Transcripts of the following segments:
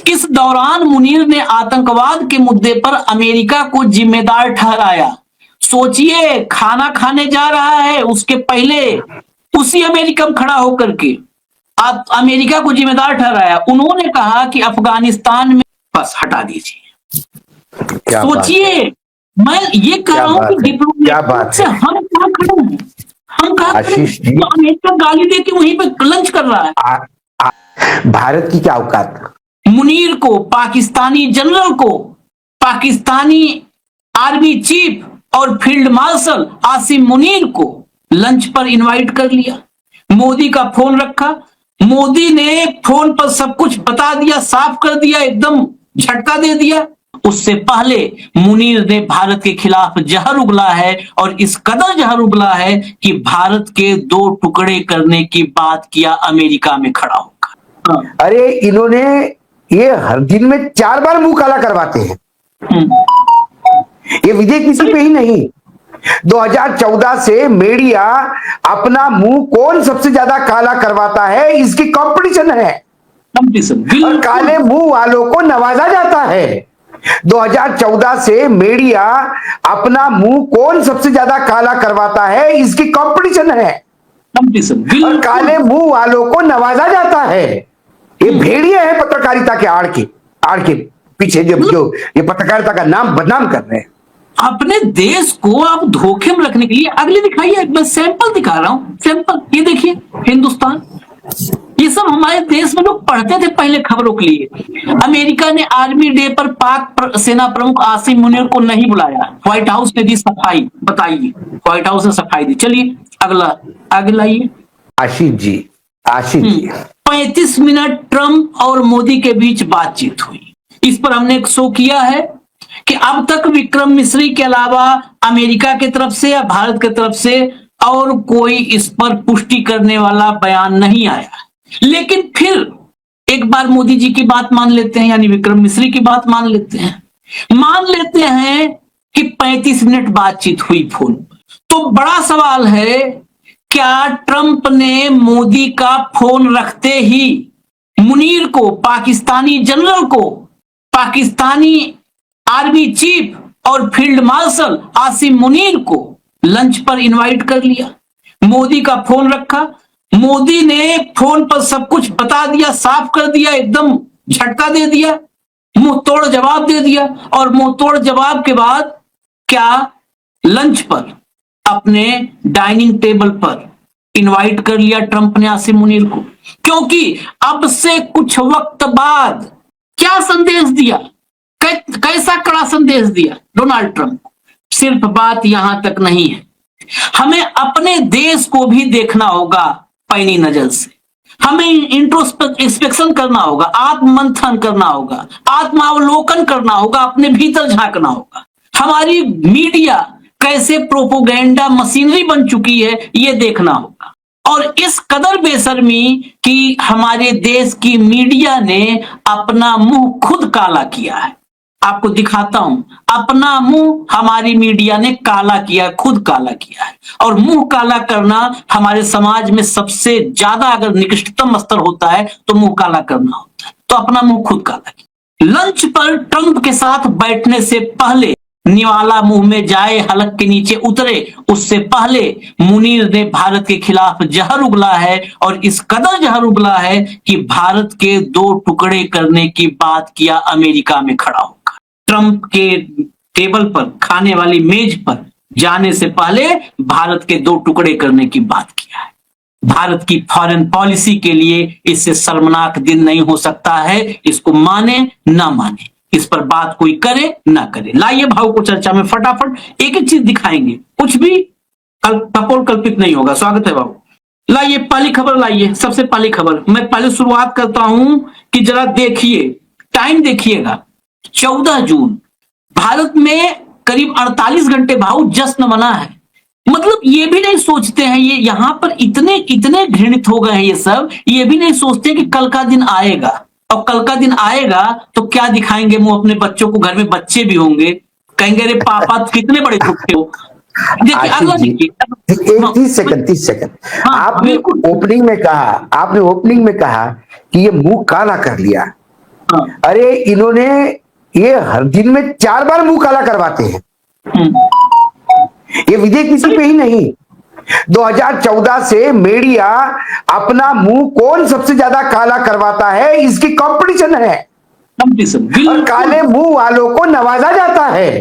इस दौरान मुनीर ने आतंकवाद के मुद्दे पर अमेरिका को जिम्मेदार ठहराया। सोचिए, खाना खाने जा रहा है, उसके पहले उसी अमेरिका में खड़ा होकर के अमेरिका को जिम्मेदार ठहराया। उन्होंने कहा कि अफगानिस्तान में, बस हटा दीजिए। सोचिए, मैं ये कह रहा हूं कि डिप्लोमेसी से हम क्या खड़े हैं, हम कहा तो अमेरिका गाली दे के वहीं पे लंच कर रहा है। भारत की क्या औकात? मुनीर को, पाकिस्तानी जनरल को, पाकिस्तानी आर्मी चीफ और फील्ड मार्शल आसिम मुनीर को लंच पर इनवाइट कर लिया। मोदी का फोन रखा, मोदी ने फोन पर सब कुछ बता दिया, साफ कर दिया, एकदम झटका दे दिया। उससे पहले मुनीर ने भारत के खिलाफ जहर उगला है, और इस कदर जहर उगला है कि भारत के 2 टुकड़े करने की बात किया अमेरिका में खड़ा होकर। अरे इन्होंने ये हर दिन में 4 बार मुंह काला करवाते हैं। ये विजय किसी पे ही नहीं। 2014 से मीडिया अपना मुंह कौन सबसे ज्यादा काला करवाता है, इसकी कंपटीशन है। और काले मुंह वालों को नवाजा जाता है। 2014 से मीडिया अपना मुंह कौन सबसे ज्यादा काला करवाता है, इसकी कंपटीशन है। और काले मुंह वालों को नवाजा जाता है। ये भेड़िए हैं पत्रकारिता के आड़ के पीछे, जो ये पत्रकारिता का नाम बदनाम कर रहे हैं। अपने देश को आप धोखे में रखने के लिए, अगले दिखाइए, मैं सैंपल दिखा रहा हूं, सैंपल ये देखिए, हिंदुस्तान। ये सब हमारे देश में लोग पढ़ते थे पहले खबरों के लिए। अमेरिका ने आर्मी डे पर पाक सेना प्रमुख आसिम मुनीर को नहीं बुलाया, व्हाइट हाउस ने दी सफाई। बताइए, व्हाइट हाउस ने सफाई दी। चलिए अगला, आगे लाइए। आशीष जी 35 मिनट ट्रंप और मोदी के बीच बातचीत हुई। इस पर हमने एक शो किया है कि अब तक विक्रम मिश्री के अलावा अमेरिका की तरफ से या भारत की तरफ से और कोई इस पर पुष्टि करने वाला बयान नहीं आया। लेकिन फिर एक बार मोदी जी की बात मान लेते हैं, यानी विक्रम मिश्री की बात मान लेते हैं कि 35 मिनट बातचीत हुई फोन पर। तो बड़ा सवाल है, क्या ट्रंप ने मोदी का फोन रखते ही मुनीर को, पाकिस्तानी जनरल को, पाकिस्तानी आर्मी चीफ और फील्ड मार्शल आसिम मुनीर को लंच पर इनवाइट कर लिया? मोदी का फोन रखा, मोदी ने फोन पर सब कुछ बता दिया, साफ कर दिया, एकदम झटका दे दिया, मुंह तोड़ जवाब दे दिया। और मुंह तोड़ जवाब के बाद क्या लंच पर, अपने डाइनिंग टेबल पर इनवाइट कर लिया ट्रंप ने आसिम मुनीर को। क्योंकि अब से कुछ वक्त बाद क्या संदेश दिया, कैसा कड़ा संदेश दिया डोनाल्ड ट्रंप को। सिर्फ बात यहां तक नहीं है, हमें अपने देश को भी देखना होगा पैनी नजर से। हमें इंट्रोस्पेक्शन करना होगा, आत्ममंथन करना होगा, आत्मावलोकन करना होगा, अपने भीतर झांकना होगा। हमारी मीडिया कैसे प्रोपोगेंडा मशीनरी बन चुकी है, ये देखना होगा। और इस कदर बेशर्मी कि हमारे देश की मीडिया ने अपना मुंह खुद काला किया है। आपको दिखाता हूं, अपना मुंह हमारी मीडिया ने काला किया, खुद काला किया है। और मुंह काला करना हमारे समाज में सबसे ज्यादा अगर निकृष्टतम स्तर होता है तो मुंह काला करना होता है। तो अपना मुंह खुद काला किया। लंच पर ट्रंप के साथ बैठने से पहले, निवाला मुंह में जाए हलक के नीचे उतरे, उससे पहले मुनीर ने भारत के खिलाफ जहर उगला है, और इस कदर जहर उगला है कि भारत के 2 टुकड़े करने की बात किया अमेरिका में खड़ा होकर। ट्रंप के टेबल पर, खाने वाली मेज पर जाने से पहले भारत के 2 टुकड़े करने की बात किया है। भारत की फॉरेन पॉलिसी के लिए इससे शर्मनाक दिन नहीं हो सकता है। इसको माने ना माने, इस पर बात कोई करे ना करे। लाइए भाव को चर्चा में फटाफट एक एक चीज दिखाएंगे, कुछ भी कपोल कल्पित नहीं होगा। स्वागत है भाव। लाइए पहली खबर, लाइए सबसे पहली खबर। मैं पहले शुरुआत करता हूं कि जरा देखिए, टाइम देखिएगा, 14 जून भारत में करीब 48 घंटे भाव जश्न मना है। मतलब ये भी नहीं सोचते हैं, ये यहां पर इतने घृणित हो गए हैं ये सब, ये भी नहीं सोचते कि कल का दिन आएगा, और कल का दिन आएगा तो क्या दिखाएंगे मुंह अपने बच्चों को। घर में बच्चे भी होंगे, कहेंगे अरे पापा कितने बड़े झूठे हो। देखिए अगला देखिए, 30 सेकंड। आपने ओपनिंग में कहा कि ये मुंह काला कर लिया। हाँ। अरे इन्होंने ये हर दिन में 4 बार मुंह काला करवाते हैं। ये विजय किसी पे ही नहीं। 2014 से मीडिया अपना मुंह कौन सबसे ज्यादा काला करवाता है इसकी कंपटीशन है, और काले मुंह वालों को नवाजा जाता है।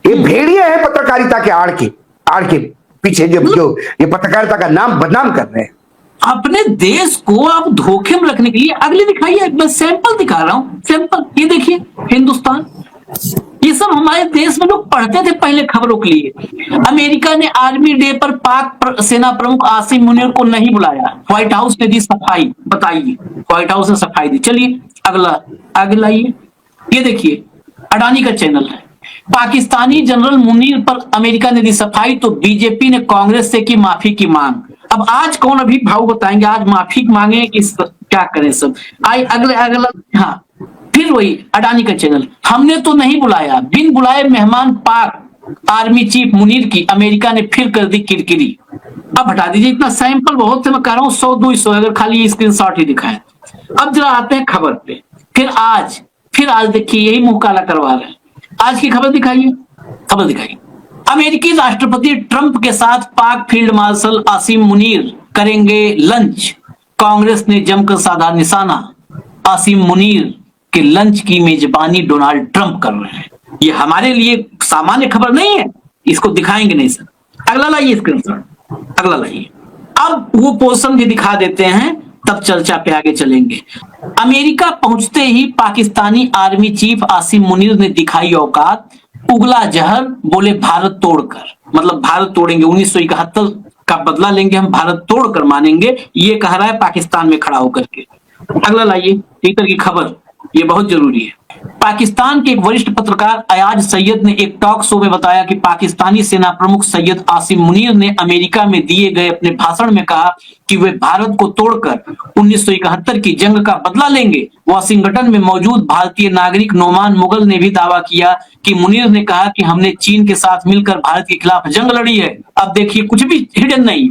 ये भेड़िए हैं पत्रकारिता के आड़ के पीछे जो ये पत्रकारिता का नाम बदनाम कर रहे हैं। अपने देश को आप धोखे में रखने के लिए अगले दिखाइए, मैं सैंपल दिखा रहा हूं, सैंपल ये देखिए हिंदुस्तान, ये सब हमारे देश में लोग पढ़ते थे पहले खबरों के लिए। अमेरिका ने आर्मी डे पर पाक सेना प्रमुख आसिम मुनीर को नहीं बुलाया, व्हाइट हाउस ने दी सफाई। बताइए, व्हाइट हाउस ने सफाई दी। चलिए आगे लाइए, ये देखिए अडानी का चैनल है। पाकिस्तानी जनरल मुनीर पर अमेरिका ने दी सफाई तो बीजेपी ने कांग्रेस से की माफी की मांग। अब आज कौन अभी भाव बताएंगे, आज माफी मांगे कि क्या करें सब। अगला हाँ, फिर वही अडानी का चैनल, हमने तो नहीं बुलाया, बिन बुलाए मेहमान पाक आर्मी चीफ मुनीर की अमेरिका ने फिर कर दी किरकिरी। अब हटा दीजिए, इतना सैंपल बहुत से मैं कह रहा हूं, 100-200 अगर खाली स्क्रीनशॉट ही दिखाए। अब जरा आते हैं खबर पे। फिर आज देखिए यही मुंह काला करवा रहे हैं। आज की खबर दिखाइए, अमेरिकी राष्ट्रपति ट्रंप के साथ पाक फील्ड मार्शल आसिम मुनीर करेंगे लंच, कांग्रेस ने जमकर साधा निशाना। आसिम मुनीर के लंच की मेजबानी डोनाल्ड ट्रंप कर रहे हैं। ये हमारे लिए सामान्य खबर नहीं है, इसको दिखाएंगे नहीं सर। अगला लाइए स्क्रीनशॉट, अगला लाइए। अब वो पोर्शन भी दिखा देते हैं, तब चर्चा पे आगे चलेंगे। अमेरिका पहुंचते ही पाकिस्तानी आर्मी चीफ आसिम मुनीर ने दिखाई औकात, उगला जहर, बोले भारत तोड़कर, मतलब भारत तोड़ेंगे, 1971 का बदला लेंगे हम, भारत तोड़कर मानेंगे, ये कह रहा है पाकिस्तान में खड़ा होकर के। अगला लाइए, ट्विटर की खबर, ये बहुत जरूरी है। पाकिस्तान के एक वरिष्ठ पत्रकार अयाज सैयद ने एक टॉक शो में बताया कि पाकिस्तानी सेना प्रमुख सैयद आसिम मुनीर ने अमेरिका में दिए गए अपने भाषण में कहा कि वे भारत को तोड़कर 1971 की जंग का बदला लेंगे। वाशिंगटन में मौजूद भारतीय नागरिक नोमान मुगल ने भी दावा किया कि मुनीर ने कहा कि हमने चीन के साथ मिलकर भारत के खिलाफ जंग लड़ी है। अब देखिए, कुछ भी हिडन नहीं।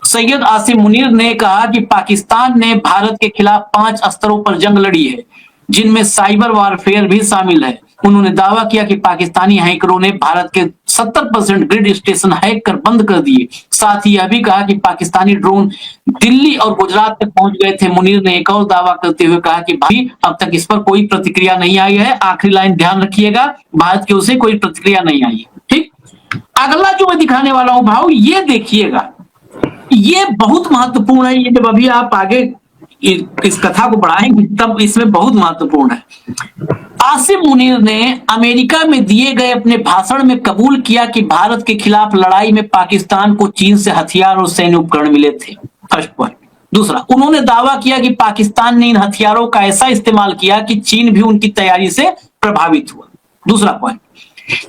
सैयद आसिम मुनीर ने कहा कि पाकिस्तान ने भारत के खिलाफ 5 स्तरों पर जंग लड़ी है, जिनमें साइबर वारफेयर भी शामिल है। उन्होंने दावा किया कि पाकिस्तानी हैकरों ने भारत के 70% ग्रिड स्टेशन हैक कर बंद कर दिए। साथ ही यह भी कहा कि पाकिस्तानी ड्रोन दिल्ली और गुजरात तक पहुंच गए थे। मुनीर ने एक और दावा करते हुए कहा कि भाई अब तक इस पर कोई प्रतिक्रिया नहीं आई है। आखिरी लाइन ध्यान रखिएगा, भारत की ओर से कोई प्रतिक्रिया नहीं आई है। ठीक, अगला जो मैं दिखाने वाला हूं भाव, ये देखिएगा, ये बहुत महत्वपूर्ण है। ये जब अभी आप आगे इस कथा को बढ़ाएंगे तब इसमें बहुत महत्वपूर्ण है। आसिम मुनीर ने अमेरिका में दिए गए अपने भाषण में कबूल किया कि भारत के खिलाफ लड़ाई में पाकिस्तान को चीन से हथियार और सैन्य उपकरण मिले थे। First point. दूसरा, उन्होंने दावा किया कि पाकिस्तान ने इन हथियारों का ऐसा इस्तेमाल किया कि चीन भी उनकी तैयारी से प्रभावित हुआ। दूसरा पॉइंट,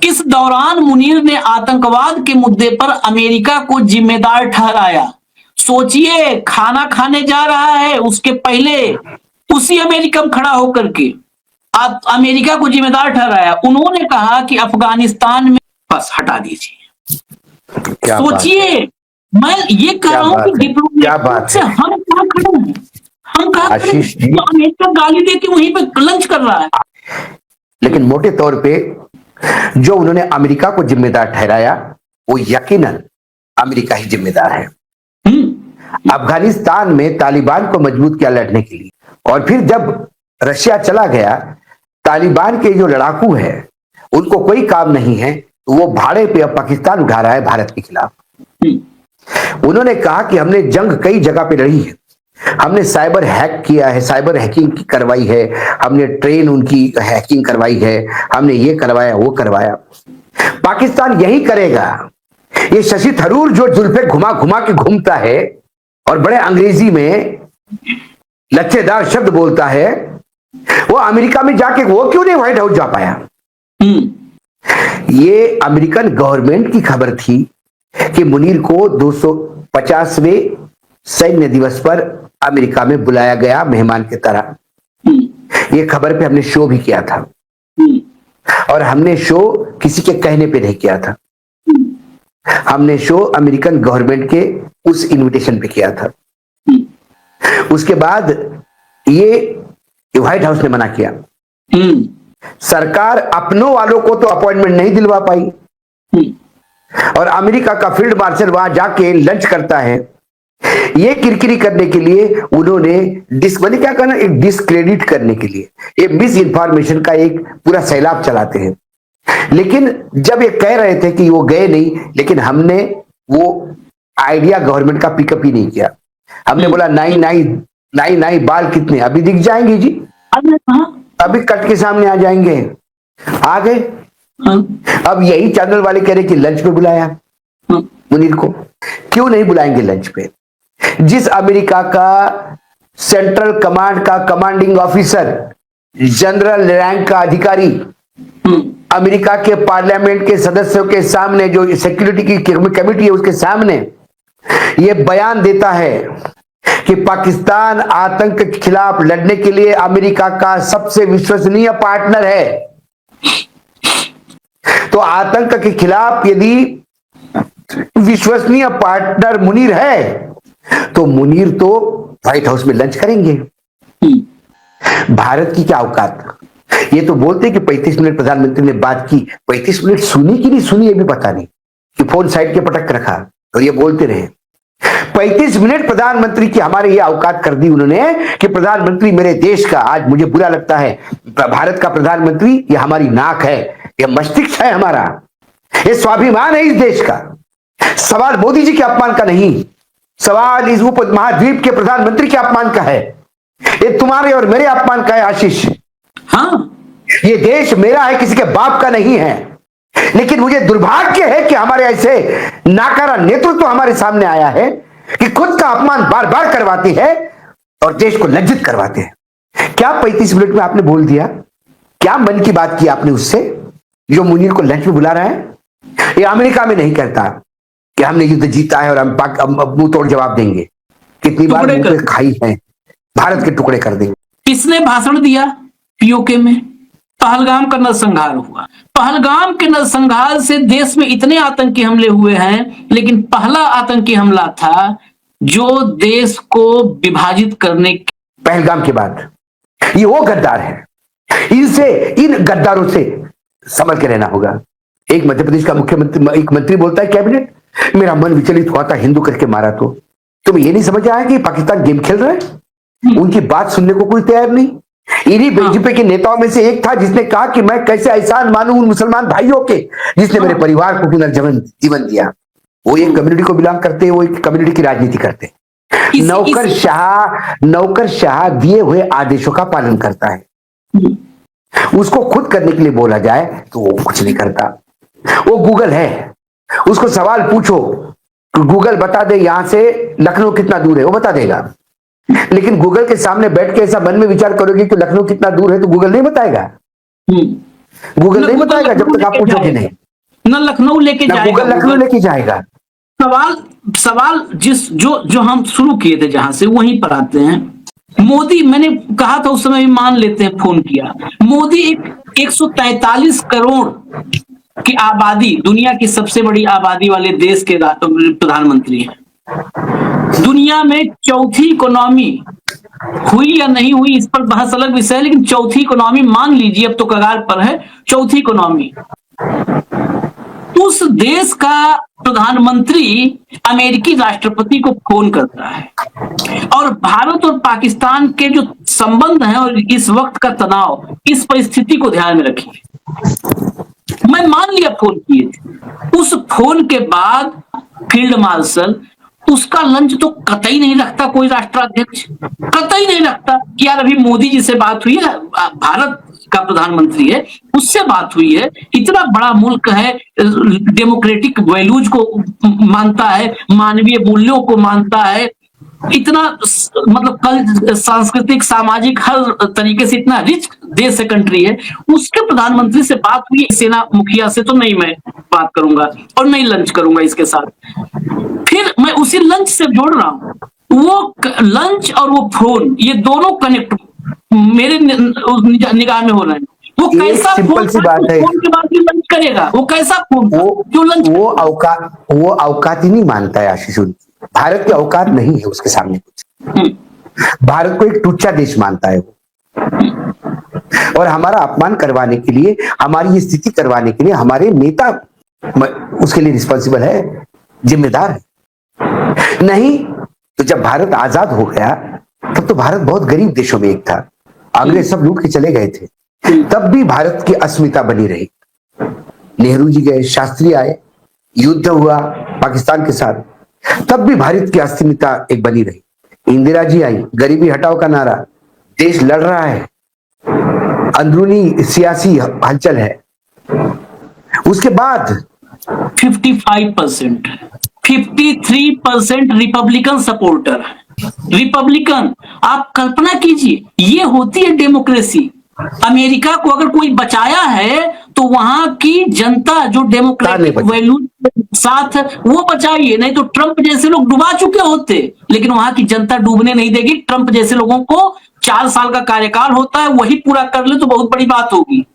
इस दौरान मुनीर ने आतंकवाद के मुद्दे पर अमेरिका को जिम्मेदार ठहराया। सोचिए, खाना खाने जा रहा है, उसके पहले उसी अमेरिका में खड़ा होकर के अमेरिका को जिम्मेदार ठहराया। उन्होंने कहा कि अफगानिस्तान में, बस हटा दीजिए। सोचिए, मैं ये कह रहा हूं कि डिप्लोमेट से हम कहां खड़े हैं, हम कहां खड़े हैं, तो अमेरिका गाली दे के वहीं पे लंच कर रहा है। लेकिन मोटे तौर पे जो उन्होंने अमेरिका को जिम्मेदार ठहराया, वो यकीनन अमेरिका ही जिम्मेदार है। अफगानिस्तान में तालिबान को मजबूत किया लड़ने के लिए, और फिर जब रशिया चला गया, तालिबान के जो लड़ाकू है उनको कोई काम नहीं है, तो वो भाड़े पे अब पाकिस्तान उठा रहा है भारत के खिलाफ। उन्होंने कहा कि हमने जंग कई जगह पे लड़ी है, हमने साइबर हैक किया है, साइबर हैकिंग करवाई है, हमने ट्रेन उनकी हैकिंग करवाई है, हमने ये करवाया वो करवाया। पाकिस्तान यही करेगा। ये शशि थरूर जो जुल्फे घुमा घुमा के घूमता है और बड़े अंग्रेजी में लच्छेदार शब्द बोलता है, वो अमेरिका में जाके वो क्यों नहीं व्हाइट हाउस जा पाया? ये अमेरिकन गवर्नमेंट की खबर थी कि मुनीर को 250वें सैन्य दिवस पर अमेरिका में बुलाया गया मेहमान की तरह। ये खबर पे हमने शो भी किया था, और हमने शो किसी के कहने पे नहीं किया था, हमने शो अमेरिकन गवर्नमेंट के उस इनविटेशन पे किया था। उसके बाद ये ये व्हाइट हाउस ने मना किया। हम्म। सरकार अपनों वालों को तो अपॉइंटमेंट नहीं दिलवा पाई, और अमेरिका का फील्ड मार्शल वहां जाके लंच करता है। ये किरकिरी करने के लिए उन्होंने मैंने क्या करना, एक डिस्क्रेडिट करने के लिए एक मिस इन्फॉर्मेशन का एक पूरा सैलाब चलाते हैं। लेकिन जब ये कह रहे थे कि वो गए नहीं, लेकिन हमने वो आइडिया गवर्नमेंट का पिकअप ही नहीं किया। हमने बोला नाई नाई नाई नाई बाल कितने अभी दिख जाएंगे जी, अभी कट के सामने आ जाएंगे, आ गए। अब यही चैनल वाले कह रहे कि लंच पे बुलाया मुनीर को। क्यों नहीं बुलाएंगे लंच पे? जिस अमेरिका का सेंट्रल कमांड का कमांडिंग ऑफिसर, जनरल रैंक का अधिकारी, अमेरिका के पार्लियामेंट के सदस्यों के सामने, जो सिक्योरिटी की कमेटी है उसके सामने ये बयान देता है कि पाकिस्तान आतंक के खिलाफ लड़ने के लिए अमेरिका का सबसे विश्वसनीय पार्टनर है। तो आतंक के खिलाफ यदि विश्वसनीय पार्टनर मुनीर है, तो मुनीर तो व्हाइट हाउस में लंच करेंगे। भारत की क्या औकात? ये तो बोलते कि 35 मिनट प्रधानमंत्री ने बात की, 35 मिनट सुनी कि नहीं सुनी ये भी पता नहीं, कि फोन साइड के पटक रखा और ये बोलते रहे। 35 मिनट प्रधानमंत्री की हमारे ये औकात कर दी उन्होंने कि प्रधानमंत्री मेरे देश का, आज मुझे बुरा लगता है, भारत का प्रधानमंत्री ये हमारी नाक है, ये मस्तिष्क है हमारा, ये स्वाभिमान है इस देश का। सवाल मोदी जी के अपमान का नहीं, सवाल इस उप महाद्वीप के प्रधानमंत्री के अपमान का है। ये तुम्हारे और मेरे अपमान का है आशीष। हाँ, ये देश मेरा है, किसी के बाप का नहीं है। लेकिन मुझे दुर्भाग्य है कि हमारे ऐसे नाकारा नेतृत्व हमारे सामने आया है कि खुद का अपमान बार बार करवाते हैं और देश को लज्जित करवाते हैं। क्या 35 मिनट में आपने बोल दिया? क्या मन की बात की आपने उससे, जो मुनीर को लंच में बुला रहा है? ये अमेरिका में नहीं करता कि हमने युद्ध जीता है और हम मुंह तोड़ जवाब देंगे। कितनी बार मुंह पे खाई है, भारत के टुकड़े कर देंगे। किसने भाषण दिया पीओके में? पहलगाम का नरसंहार हुआ। पहलगाम के नरसंहार से देश में इतने आतंकी हमले हुए हैं, लेकिन पहला आतंकी हमला था जो देश को विभाजित करने पहलगाम के बाद। ये वो गद्दार है, इनसे, इन गद्दारों से संभल के रहना होगा। एक मध्य प्रदेश का मुख्यमंत्री, एक मंत्री बोलता है कैबिनेट, मेरा मन विचलित हुआ था हिंदू करके मारा तो। तुम्हें ये नहीं समझ आया कि पाकिस्तान गेम खेल रहा है? उनकी बात सुनने को कोई तैयार नहीं। इन्हीं बीजेपी के नेताओं में से एक था जिसने कहा कि मैं कैसे एहसान मानूं उन मुसलमान भाइयों के जिसने मेरे परिवार को पुनर्जीवन दिया। वो एक कम्युनिटी को बिलोंग करते हैं, वो एक कम्युनिटी की राजनीति करते हैं। नौकरशाह दिए हुए आदेशों का पालन करता है। उसको खुद करने के लिए बोला जाए तो वो कुछ नहीं करता। वो गूगल है, उसको सवाल पूछो, गूगल बता दे यहां से लखनऊ कितना दूर है, वो बता देगा। लेकिन गूगल के सामने बैठ के ऐसा मन में विचार करोगे कि लखनऊ कितना दूर है, तो गूगल नहीं बताएगा। गूगल नहीं बताएगा जब तक आप पूछोगे नहीं। न लखनऊ लेके जाएगा, गूगल लखनऊ लेके जाएगा। सवाल जो हम शुरू किए थे जहां से, वहीं पर आते हैं। मोदी, मैंने कहा था उस समय भी, मान लेते हैं, फोन किया। मोदी 143 करोड़ की आबादी, दुनिया की सबसे बड़ी आबादी वाले देश के प्रधानमंत्री हैं। दुनिया में चौथी इकोनॉमी हुई या नहीं हुई, इस पर बहस अलग विषय है, लेकिन चौथी इकोनॉमी मान लीजिए, अब तो कगार पर है, चौथी इकोनॉमी। उस देश का प्रधानमंत्री अमेरिकी राष्ट्रपति को फोन करता है, और भारत और पाकिस्तान के जो संबंध हैं और इस वक्त का तनाव, इस परिस्थिति को ध्यान में रखिए। मैं मान लिया फोन किए थे। उस फोन के बाद फील्ड मार्शल उसका लंच तो कतई नहीं रखता कोई राष्ट्राध्यक्ष, कतई नहीं रखता कि यार अभी मोदी जी से बात हुई है, भारत का प्रधानमंत्री है, उससे बात हुई है, इतना बड़ा मुल्क है, डेमोक्रेटिक वैल्यूज को मानता है, मानवीय मूल्यों को मानता है, इतना मतलब कल सांस्कृतिक सामाजिक हर तरीके से इतना रिच देश है, कंट्री है, उसके प्रधानमंत्री से बात हुई, सेना मुखिया से तो नहीं मैं बात करूंगा और नहीं लंच करूंगा इसके साथ। फिर मैं उसी लंच से जोड़ रहा हूं, वो लंच और वो फोन, ये दोनों कनेक्ट मेरे निगाह में हो रहे हैं। वो कैसा फोन, फोन के बाद भी लंच करेगा, वो कैसा फोन, जो लंच, वो औकात ही नहीं मानता है आशीष। भारत की औकात नहीं है उसके सामने कुछ। भारत को एक टुच्चा देश मानता है वो। और हमारा अपमान करवाने के लिए, हमारी स्थिति करवाने के लिए हमारे नेता उसके लिए रिस्पॉन्सिबल है, जिम्मेदार है। नहीं तो जब भारत आजाद हो गया तब तो भारत बहुत गरीब देशों में एक था, अंग्रेज सब लूट के चले गए थे, तब भी भारत की अस्मिता बनी रही। नेहरू जी गए, शास्त्री आए, युद्ध हुआ पाकिस्तान के साथ, तब भी भारत की अस्मिता एक बनी रही। इंदिरा जी आई, गरीबी हटाओ का नारा, देश लड़ रहा है, अंदरूनी सियासी हलचल है। उसके बाद 55%, 53% रिपब्लिकन सपोर्टर, रिपब्लिकन। आप कल्पना कीजिए, ये होती है डेमोक्रेसी। अमेरिका को अगर कोई बचाया है तो वहां की जनता जो डेमोक्रेटिक वैल्यू साथ वो बचाइए, नहीं तो ट्रंप जैसे लोग डुबा चुके होते। लेकिन वहां की जनता डूबने नहीं देगी। ट्रंप जैसे लोगों को 4 साल का कार्यकाल होता है, वही पूरा कर ले तो बहुत बड़ी बात होगी,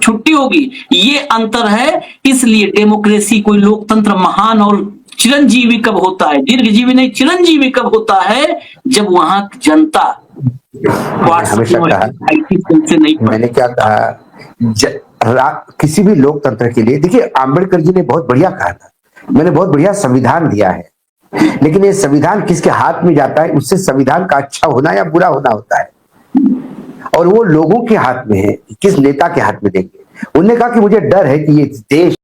छुट्टी होगी। ये अंतर है। इसलिए डेमोक्रेसी, कोई लोकतंत्र महान और चिरंजीवी कब होता है, दीर्घजीवी नहीं, चिरंजीवी कब होता है, जब वहां जनता हमेशा कहा, मैंने क्या कहा, किसी भी लोकतंत्र के लिए, देखिए आंबेडकर जी ने बहुत बढ़िया कहा था, मैंने बहुत बढ़िया संविधान दिया है, लेकिन ये संविधान किसके हाथ में जाता है, उससे संविधान का अच्छा होना या बुरा होना होता है, और वो लोगों के हाथ में है, किस नेता के हाथ में देंगे। उन्होंने कहा कि मुझे डर है कि ये देश